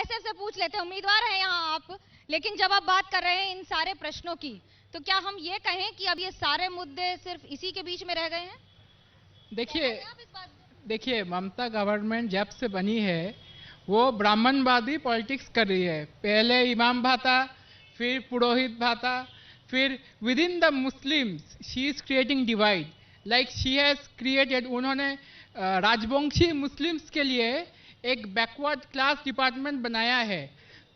ऐसे ऐसे पूछ लेते हैं, उम्मीदवार हैं यहाँ आप, लेकिन जब आप बात कर रहे हैं इन सारे प्रश्नों की, तो क्या हम ये कहें कि अब ये सारे मुद्दे सिर्फ इसी के बीच में रह गए हैं? देखिए ममता गवर्नमेंट जब से बनी है वो ब्राह्मणवादी पॉलिटिक्स कर रही है। पहले इमाम भाता, फिर पुरोहित भाता, फिर with in the Muslims she is creating divide. Like she has created, उन्होंने राजवंशी मुस्लिम्स के लिए एक बैकवर्ड क्लास डिपार्टमेंट बनाया है।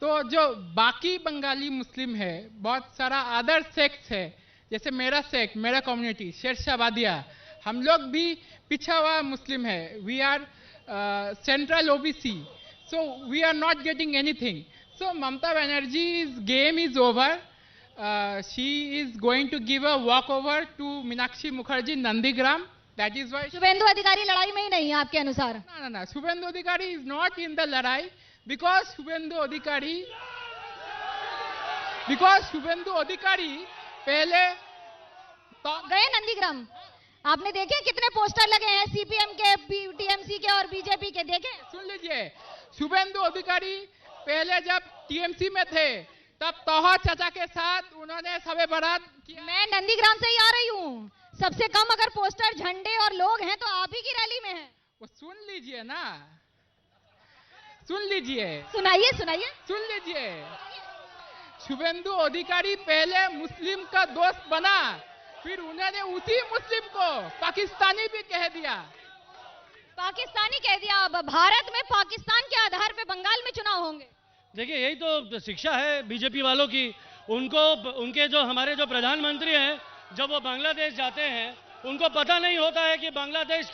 तो जो बाकी बंगाली मुस्लिम है, बहुत सारा अदर सेक्ट्स है, जैसे मेरा सेक्ट, मेरा कम्युनिटी शेरशाह, हम लोग भी पिछड़ा हुआ मुस्लिम है। We are central OBC, so we are not getting anything. So Mamata Banerjee's game is over. She is going to give a walkover to Meenakshi Mukherjee Nandigram. That is why Suvendu Adhikari लड़ाई में ही नहीं है आपके अनुसार? No. Shubhendu Adhikari is not in the ladai because Shubhendu Adhikari पहले गए नंदीग्राम? आपने देखे कितने पोस्टर लगे हैं सीपीएम के, टीएमसी के और बीजेपी के? देखे? सुन लीजिए, शुभेंदु अधिकारी पहले जब टीएमसी में थे तब तोहा चाचा के साथ उन्होंने सबे बारात किया। मैं नंदीग्राम से ही आ रही हूँ। सबसे कम अगर पोस्टर, झंडे और लोग हैं तो आप ही की रैली में हैं। वो सुन लीजिए ना, सुन लीजिए, सुनाइए। शुभेंदु अधिकारी पहले मुस्लिम का दोस्त बना, फिर उन्होंने उसी मुस्लिम को पाकिस्तानी भी कह दिया। पाकिस्तानी कह दिया। अब भारत में पाकिस्तान के आधार पे बंगाल में चुनाव होंगे। देखिए यही तो शिक्षा है बीजेपी वालों की। उनके जो हमारे जो प्रधानमंत्री हैं, जब वो बांग्लादेश जाते हैं उनको पता नहीं होता है कि बांग्लादेश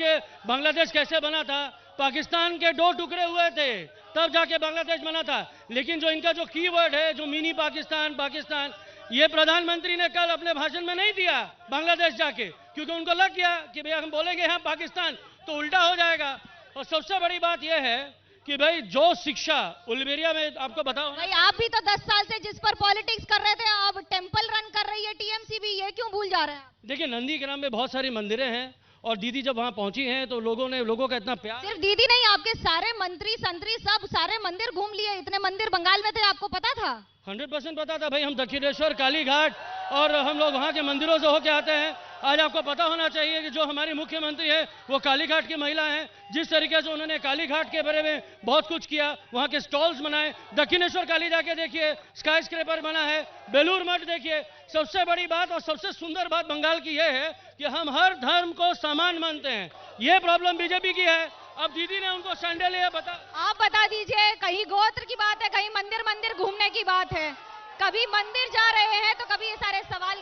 कैसे बना था। पाकिस्तान के 2 टुकड़े हुए थे तब जाके बांग्लादेश बना था। लेकिन जो इनका जो कीवर्ड है, जो मिनी पाकिस्तान, ये प्रधानमंत्री ने कल अपने भाषण में नहीं दिया बांग्लादेश जाके, क्योंकि उनको लग गया कि भैया हम बोलेंगे यहाँ पाकिस्तान तो उल्टा हो जाएगा। और सबसे बड़ी बात यह है कि भाई जो शिक्षा उलबेरिया में, आपको बताओ भाई आप भी तो 10 साल से जिस पर पॉलिटिक्स कर रहे थे, अब टेंपल रन कर रही है टीएमसी भी, ये क्यों भूल जा रहे हैं? देखिए नंदीग्राम में बहुत सारी मंदिरें हैं और दीदी जब वहां पहुंची हैं तो लोगों का इतना प्यार। सिर्फ दीदी नहीं, आपके सारे मंत्री संतरी सब सारे मंदिर घूम लिए। इतने मंदिर बंगाल में थे, आपको पता था? 100% पता था भाई। हम दक्षिणेश्वर, कालीघाट और हम लोग वहां के मंदिरों से होके आते हैं। आज आपको पता होना चाहिए कि जो हमारी मुख्यमंत्री है वो कालीघाट की महिला हैं। जिस तरीके से उन्होंने कालीघाट के बारे में बहुत कुछ किया, वहां के स्टॉल्स बनाए। दक्षिणेश्वर काली जाके देखिए, स्काई स्क्रैपर बना है। बेलूर मठ देखिए। सबसे बड़ी बात और सबसे सुंदर बात बंगाल की यह है कि हम हर धर्म को समान मानते हैं। ये प्रॉब्लम बीजेपी की है। अब दीदी ने उनको संडे लिया। आप बता दीजिए, कहीं गोत्र की बात है, कहीं मंदिर घूमने की बात है। कभी मंदिर जा रहे हैं तो कभी ये सारे सवाल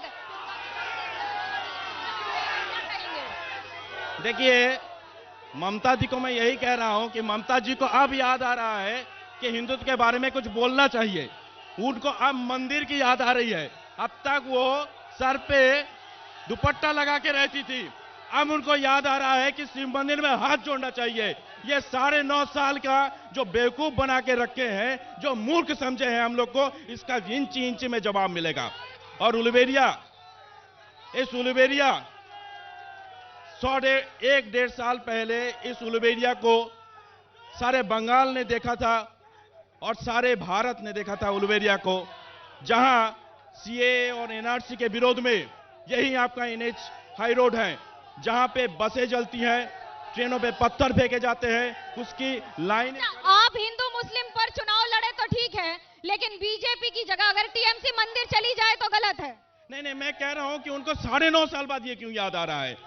देखिए ममता जी को मैं यही कह रहा हूं कि ममता जी को अब याद आ रहा है कि हिंदुत्व के बारे में कुछ बोलना चाहिए। उनको अब मंदिर की याद आ रही है। अब तक वो सर पे दुपट्टा लगा के रहती थी, अब उनको याद आ रहा है कि शिव मंदिर में हाथ जोड़ना चाहिए। ये 9.5 साल का जो बेवकूफ बना के रखे हैं, जो मूर्ख समझे हैं हम लोग को, इसका इंच में जवाब मिलेगा। और उलबेरिया 1.5 साल पहले इस उलबेरिया को सारे बंगाल ने देखा था और सारे भारत ने देखा था उलबेरिया को, जहां सीए और एनआरसी के विरोध में यही आपका एनएच हाई रोड है, जहां पे बसें जलती हैं, ट्रेनों पे पत्थर फेंके जाते हैं, उसकी लाइन। आप हिंदू मुस्लिम पर चुनाव लड़े तो ठीक है, लेकिन बीजेपी की जगह अगर टीएमसी मंदिर चली जाए तो गलत है। नहीं, मैं कह रहा हूं कि उनको 9.5 साल बाद ये क्यों याद आ रहा है?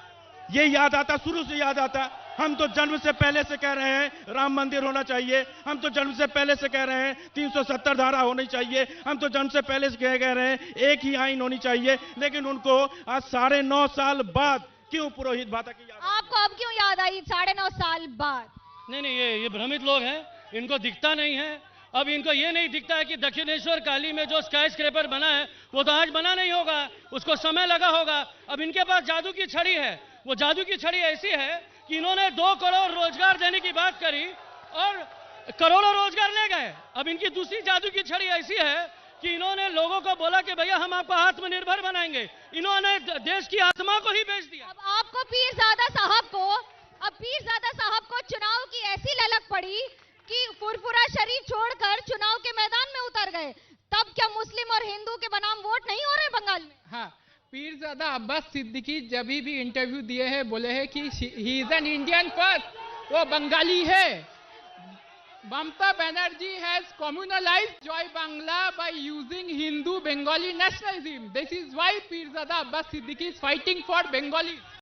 ये याद आता, शुरू से याद आता। हम तो जन्म से पहले से कह रहे हैं राम मंदिर होना चाहिए। हम तो जन्म से पहले से कह रहे हैं 370 धारा होनी चाहिए। हम तो जन्म से पहले से कह रहे हैं एक ही आईन होनी चाहिए। लेकिन उनको आज 9.5 साल बाद क्यों पुरोहित भाता की याद? आपको अब क्यों याद आई 9.5 साल बाद? नहीं, ये भ्रमित लोग हैं, इनको दिखता नहीं है। अब इनको ये नहीं दिखता है कि दक्षिणेश्वर काली में जो स्काई स्क्रैपर बना है वो तो आज बना नहीं होगा, उसको समय लगा होगा। अब इनके पास जादू की छड़ी है। वो जादू की छड़ी ऐसी है कि इन्होंने 2 करोड़ रोजगार देने की बात करी और करोड़ों रोजगार ले गए। अब इनकी दूसरी जादू की छड़ी ऐसी है कि इन्होंने लोगों को बोला कि भैया हम आपको आत्मनिर्भर बनाएंगे। इन्होंने देश की आत्मा को ही बेच दिया। अब आपको पीरजादा साहब को चुनाव की ऐसी ललक पड़ी कि फुरफुरा शरीफ छोड़कर चुनाव हाँ, पीरजादा अब्बास सिद्दीकी जब भी इंटरव्यू दिए हैं बोले हैं कि he is an Indian first, वो बंगाली है। Mamata Banerjee has communalized Joy Bangla by using Hindu Bengali nationalism. This is why Pirzada Abbas Siddiqui is fighting for Bengali.